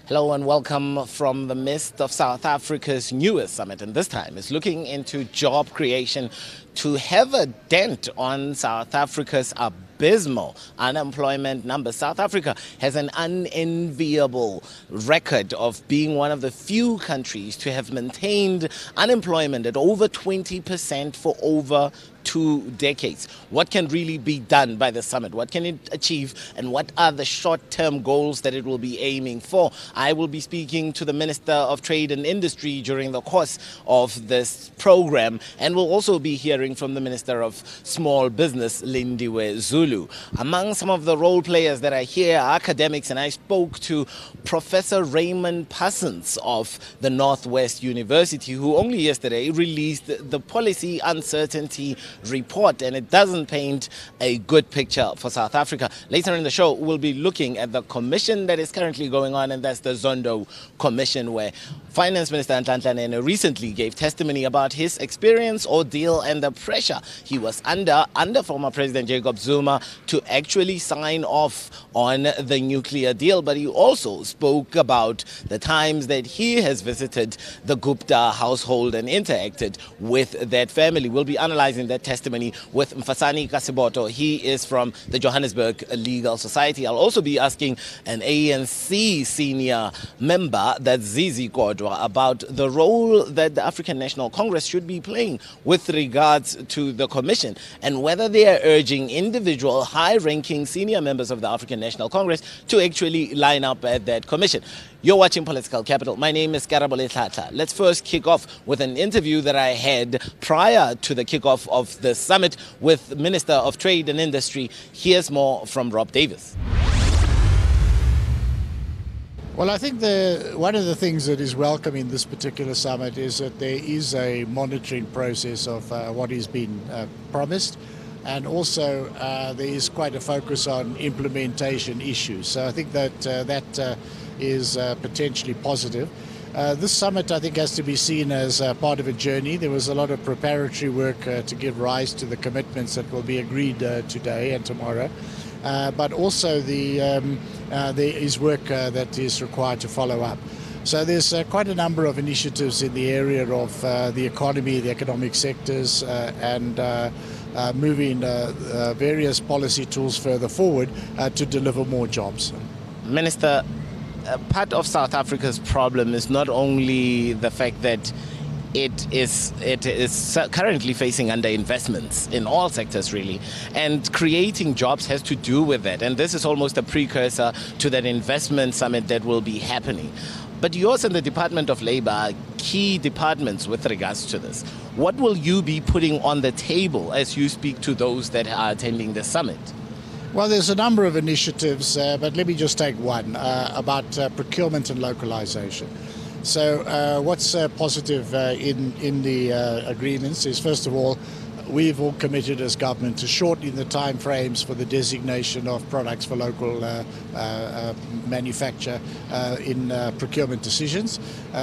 Hello and welcome from the midst of South Africa's newest summit, and this time is looking into job creation to have a dent on South Africa's abysmal unemployment numbers. South Africa has an unenviable record of being one of the few countries to have maintained unemployment at over 20% for over 2 decades. What can really be done by the summit? What can it achieve? And what are the short-term goals that it will be aiming for? I will be speaking to the Minister of Trade and Industry during the course of this program, and we'll also be hearing from the Minister of Small Business, Lindiwe Zulu. Among some of the role players that are here are academics, and I spoke to Professor Raymond Parsons of the Northwest University, who only yesterday released the policy uncertainty report, and it doesn't paint a good picture for South Africa. Later in the show, we'll be looking at the commission that is currently going on, and that's the Zondo Commission, where Finance Minister Nhlanhla Nene recently gave testimony about his experience, ordeal, and the pressure he was under former President Jacob Zuma to actually sign off on the nuclear deal. But he also spoke about the times that he has visited the Gupta household and interacted with that family. We'll be analyzing that testimony with Mfasani Kasiboto. He is from the Johannesburg Legal Society. I'll also be asking an ANC senior member, that's Zizi Kodwa, about the role that the African National Congress should be playing with regards to the commission, and whether they are urging individual high-ranking senior members of the African National Congress to actually line up at that commission. You're watching Political Capital. My name is Karabole Tlhatla. Let's first kick off with an interview that I had prior to the kickoff of the summit with Minister of Trade and Industry. Here's more from Rob Davis. Well, I think one of the things that is welcome in this particular summit is that there is a monitoring process of what has been promised, and also there is quite a focus on implementation issues. So I think that is potentially positive. This summit, I think, has to be seen as part of a journey. There was a lot of preparatory work to give rise to the commitments that will be agreed today and tomorrow. But also there is work that is required to follow up. So there's quite a number of initiatives in the area of the economy, the economic sectors, and moving various policy tools further forward to deliver more jobs. Minister, part of South Africa's problem is not only the fact that it is currently facing underinvestments in all sectors, really, and creating jobs has to do with that. And this is almost a precursor to that investment summit that will be happening. But yours and the Department of Labour are key departments with regards to this. What will you be putting on the table as you speak to those that are attending the summit? Well, there's a number of initiatives, but let me just take one about procurement and localization. So what's positive in the agreements is, first of all, we've all committed as government to shortening the time frames for the designation of products for local manufacture in procurement decisions.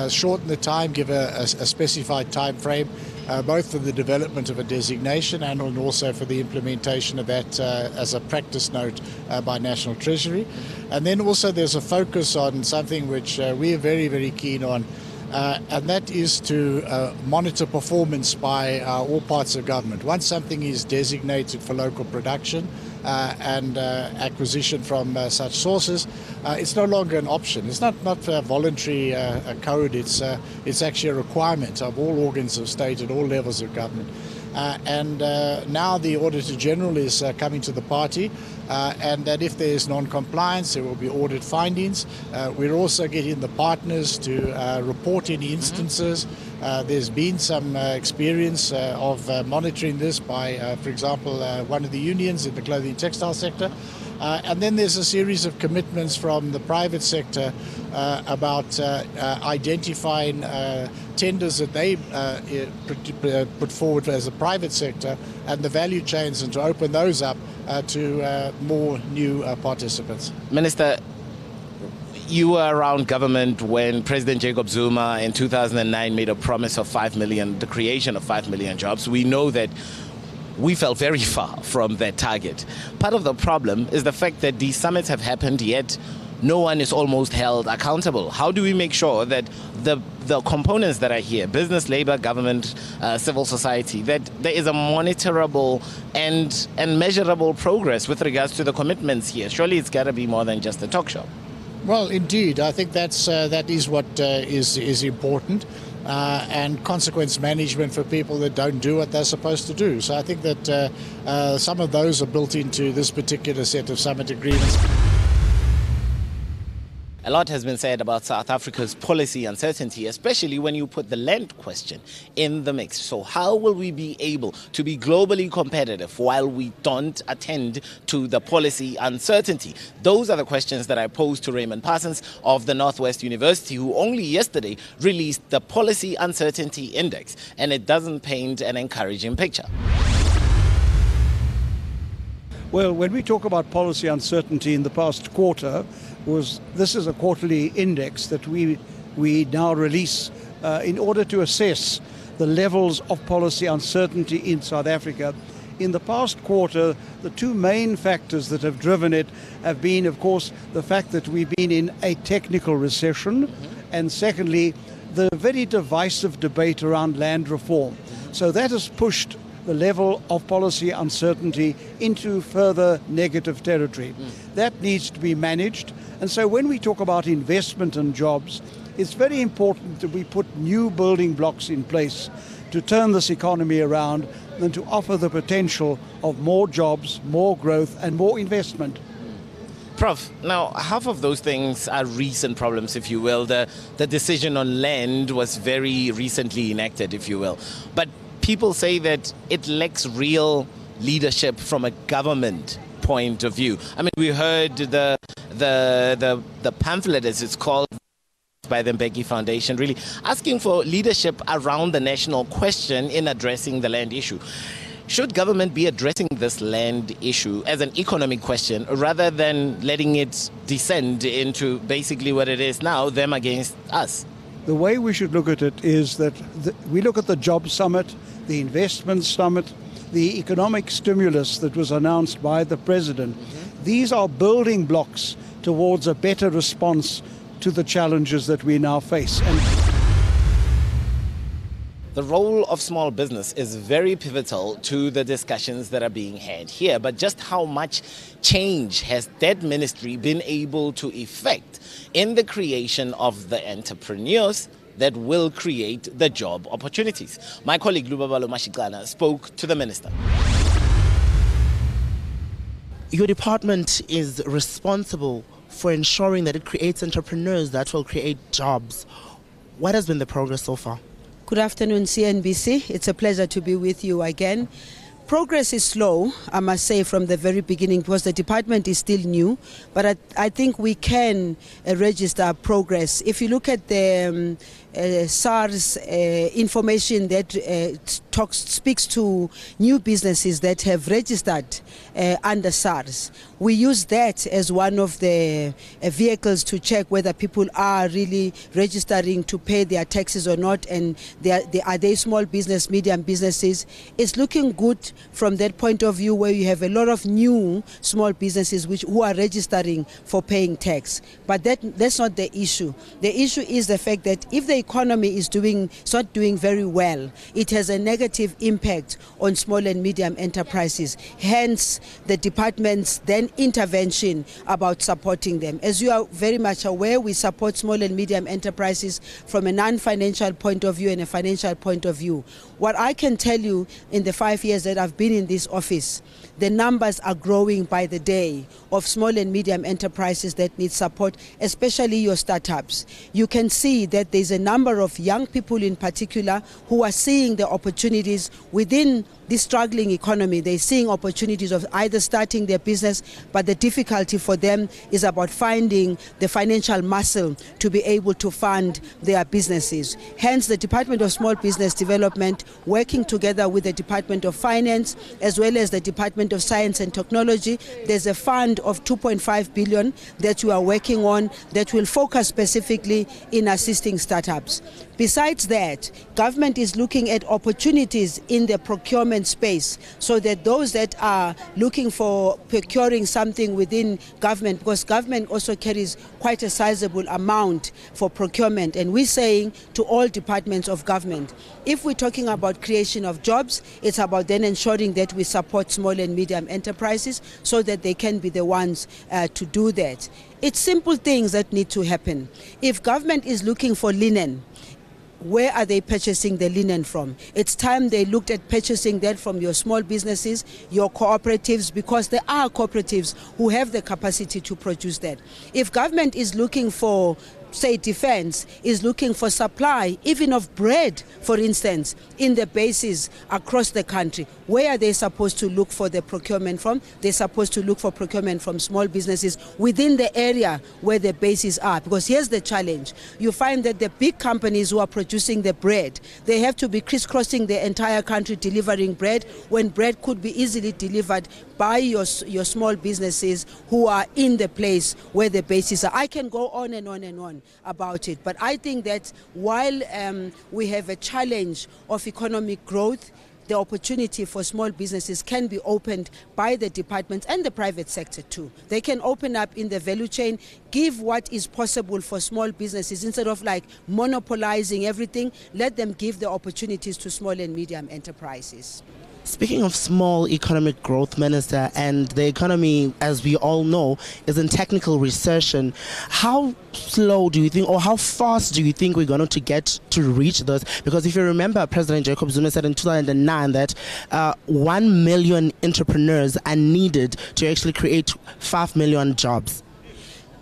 Shorten the time, give a specified time frame, both for the development of a designation and also for the implementation of that as a practice note by National Treasury. And then also there's a focus on something which we are very, very keen on, and that is to monitor performance by all parts of government. Once something is designated for local production and acquisition from such sources, it's no longer an option. It's not a voluntary code. It's actually a requirement of all organs of state at all levels of government. And now the Auditor General is coming to the party, and that if there is non-compliance, there will be audit findings. We're also getting the partners to report any instances. There's been some experience of monitoring this by, for example, one of the unions in the clothing and textile sector. And then there's a series of commitments from the private sector about identifying tenders that they put forward as a private sector and the value chains, and to open those up to more new participants. Minister, you were around government when President Jacob Zuma in 2009 made a promise of 5 million, the creation of 5 million jobs. We know that we fell very far from that target. Part of the problem is the fact that these summits have happened, yet no one is almost held accountable. How do we make sure that the components that are here, business, labor, government, civil society, that there is a monitorable and measurable progress with regards to the commitments here? Surely it's got to be more than just a talk show. Well, indeed, I think that is what is important, and consequence management for people that don't do what they're supposed to do. So I think that some of those are built into this particular set of summit agreements. A lot has been said about South Africa's policy uncertainty, especially when you put the land question in the mix. So how will we be able to be globally competitive while we don't attend to the policy uncertainty? Those are the questions that I posed to Raymond Parsons of the Northwest University, who only yesterday released the Policy Uncertainty Index, and it doesn't paint an encouraging picture. Well, when we talk about policy uncertainty in the past quarter, this is a quarterly index that we now release in order to assess the levels of policy uncertainty in South Africa. In the past quarter, the two main factors that have driven it have been, of course, the fact that we've been in a technical recession, and secondly, the very divisive debate around land reform. So that has pushed the level of policy uncertainty into further negative territory. That needs to be managed. And so when we talk about investment and jobs, it's very important that we put new building blocks in place to turn this economy around and to offer the potential of more jobs, more growth and more investment. Prof, now half of those things are recent problems, if you will. The decision on land was very recently enacted, if you will. But people say that it lacks real leadership from a government point of view. I mean, we heard the pamphlet, as it's called, by the Mbeki Foundation, really asking for leadership around the national question in addressing the land issue. Should government be addressing this land issue as an economic question rather than letting it descend into basically what it is now, them against us? The way we should look at it is that we look at the job summit, the investment summit, the economic stimulus that was announced by the president. These are building blocks towards a better response to the challenges that we now face. The role of small business is very pivotal to the discussions that are being had here. But just how much change has that ministry been able to effect in the creation of the entrepreneurs that will create the job opportunities? My colleague Lubabalo Mashikana spoke to the minister. Your department is responsible for ensuring that it creates entrepreneurs that will create jobs. What has been the progress so far? Good afternoon, CNBC. It's a pleasure to be with you again. Progress is slow, I must say, from the very beginning, because the department is still new, but I think we can register progress. If you look at the SARS information that speaks to new businesses that have registered under SARS, we use that as one of the vehicles to check whether people are really registering to pay their taxes or not, and are they small business, medium businesses. It's looking good from that point of view, where you have a lot of new small businesses who are registering for paying tax. But that's not the issue. The issue is the fact that if the economy is not doing very well, it has a negative impact on small and medium enterprises. Hence, the department's then intervention about supporting them. As you are very much aware, we support small and medium enterprises from a non-financial point of view and a financial point of view. What I can tell you, in the 5 years that I've been in this office, the numbers are growing by the day of small and medium enterprises that need support, especially your startups. You can see that there's a number of young people in particular who are seeing the opportunities within this struggling economy. They're seeing opportunities of either starting their business, but the difficulty for them is about finding the financial muscle to be able to fund their businesses. Hence, the Department of Small Business Development, working together with the Department of Finance as well as the Department of Science and Technology, there's a fund of 2.5 billion that we are working on that will focus specifically in assisting startups. Besides that, government is looking at opportunities in the procurement procurement space, so that those that are looking for procuring something within government, because government also carries quite a sizable amount for procurement, and we're saying to all departments of government, if we're talking about creation of jobs, it's about then ensuring that we support small and medium enterprises so that they can be the ones to do that. It's simple things that need to happen. If government is looking for linen, where are they purchasing the linen from? It's time they looked at purchasing that from your small businesses, your cooperatives, because there are cooperatives who have the capacity to produce that. If government is looking for, say, defense, is looking for supply, even of bread, for instance, in the bases across the country, where are they supposed to look for the procurement from? They're supposed to look for procurement from small businesses within the area where the bases are. Because here's the challenge. You find that the big companies who are producing the bread, they have to be crisscrossing the entire country delivering bread, when bread could be easily delivered by your small businesses who are in the place where the bases are. I can go on and on and on about it, but I think that while we have a challenge of economic growth, the opportunity for small businesses can be opened by the departments and the private sector too. They can open up in the value chain, give what is possible for small businesses instead of like monopolizing everything. Let them give the opportunities to small and medium enterprises. Speaking of small economic growth, Minister, and the economy, as we all know, is in technical recession, how slow do you think, or how fast do you think we're going to get to reach this? Because if you remember, President Jacob Zuma said in 2009 that 1 million entrepreneurs are needed to actually create 5 million jobs.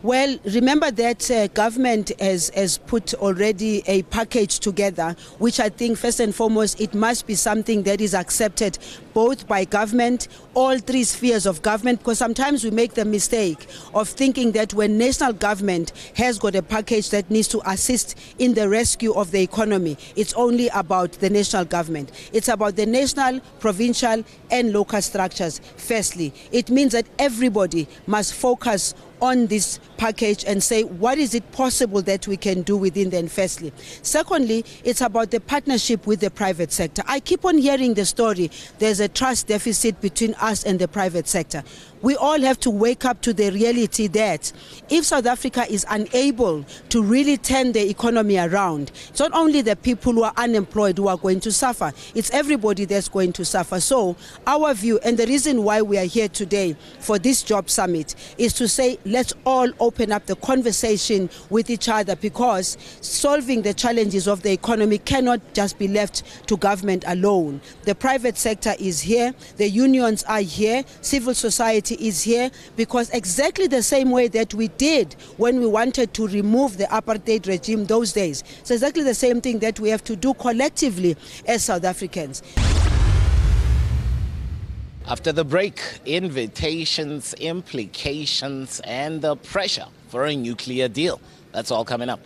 Well, remember that government has put already a package together, which I think first and foremost, it must be something that is accepted both by government, all three spheres of government, because sometimes we make the mistake of thinking that when national government has got a package that needs to assist in the rescue of the economy, it's only about the national government. It's about the national, provincial and local structures. Firstly, it means that everybody must focus on this package and say, what is it possible that we can do within them, firstly. Secondly, it's about the partnership with the private sector. I keep on hearing the story, there's a trust deficit between us and the private sector. We all have to wake up to the reality that if South Africa is unable to really turn the economy around, it's not only the people who are unemployed who are going to suffer, it's everybody that's going to suffer. So our view, and the reason why we are here today for this job summit, is to say let's all open up the conversation with each other, because solving the challenges of the economy cannot just be left to government alone. The private sector is here, the unions are here, civil society is here, because exactly the same way that we did when we wanted to remove the apartheid regime those days, it's exactly the same thing that we have to do collectively as South Africans. After the break, invitations, implications, and the pressure for a nuclear deal. That's all coming up.